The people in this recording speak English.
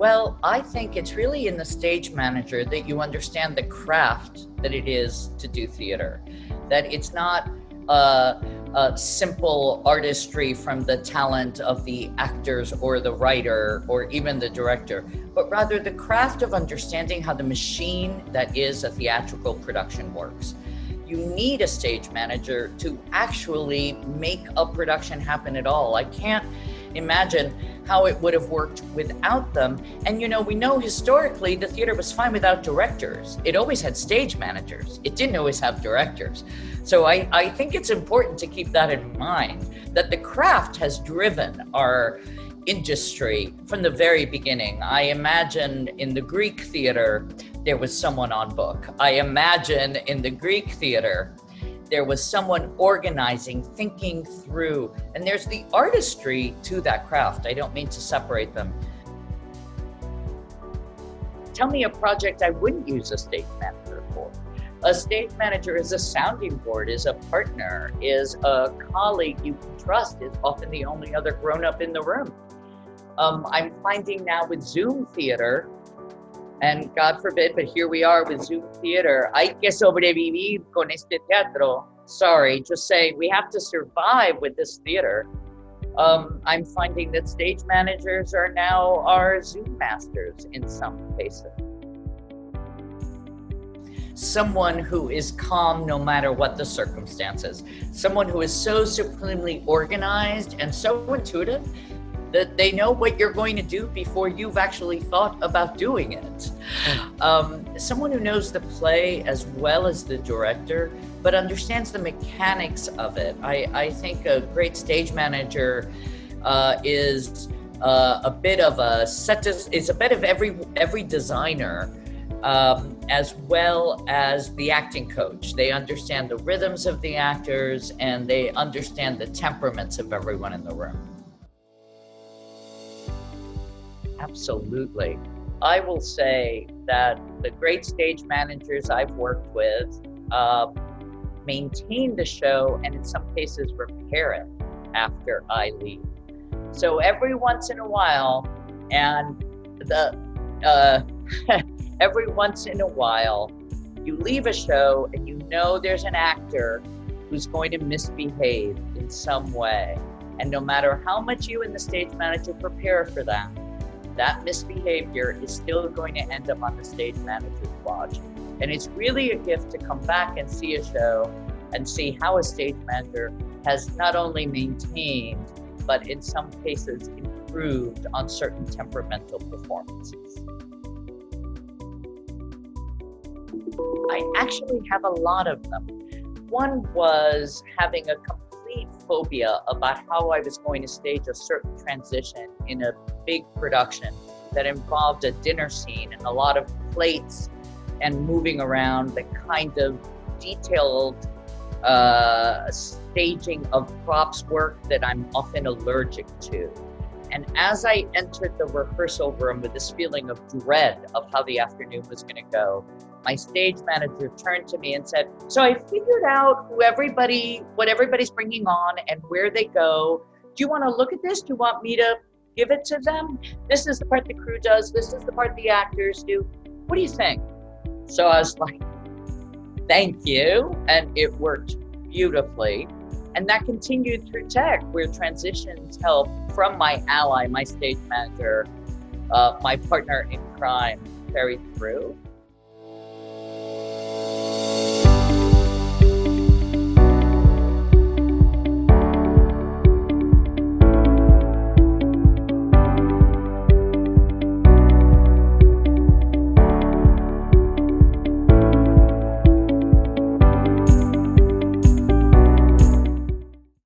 Well, I think it's really in the stage manager that you understand the craft that it is to do theater, that it's not a simple artistry from the talent of the actors or the writer or even the director, but rather the craft of understanding how the machine that is a theatrical production works. You need a stage manager to actually make a production happen at all. I can't imagine how it would have worked without them. And we know historically the theater was fine without directors. It always had stage managers. It didn't always have directors. So I think it's important to keep that in mind, that the craft has driven our industry from the very beginning. I imagine in the Greek theater, there was someone on book. I imagine in the Greek theater, there was someone organizing, thinking through, and there's the artistry to that craft. I don't mean to separate them. Tell me a project I wouldn't use a stage manager for. A stage manager is a sounding board, is a partner, is a colleague you can trust, is often the only other grown-up in the room. I'm finding now with Zoom theater, and God forbid, but here we are with Zoom theater. Hay que sobrevivir con este teatro. Sorry, just saying we have to survive with this theater. I'm finding that stage managers are now our Zoom masters in some cases. Someone who is calm no matter what the circumstances. Someone who is so supremely organized and so intuitive that they know what you're going to do before you've actually thought about doing it. Someone who knows the play as well as the director, but understands the mechanics of it. I think a great stage manager is a bit of is a bit of every designer, as well as the acting coach. They understand the rhythms of the actors and they understand the temperaments of everyone in the room. Absolutely. I will say that the great stage managers I've worked with maintain the show and in some cases repair it after I leave. So every once in a while, every once in a while, you leave a show and you know there's an actor who's going to misbehave in some way. And no matter how much you and the stage manager prepare for that misbehavior is still going to end up on the stage manager's watch. And it's really a gift to come back and see a show and see how a stage manager has not only maintained, but in some cases improved on certain temperamental performances. I actually have a lot of them. One was having a complete phobia about how I was going to stage a certain transition in a big production that involved a dinner scene and a lot of plates and moving around, the kind of detailed staging of props work that I'm often allergic to. And as I entered the rehearsal room with this feeling of dread of how the afternoon was going to go, my stage manager turned to me and said, "So I figured out what everybody's bringing on and where they go. Do you want to look at this? Do you want me to give it to them? This is the part the crew does. This is the part the actors do. What do you think?" So I was like, thank you. And it worked beautifully. And that continued through tech, where transitions help from my ally, my stage manager, my partner in crime, carried through.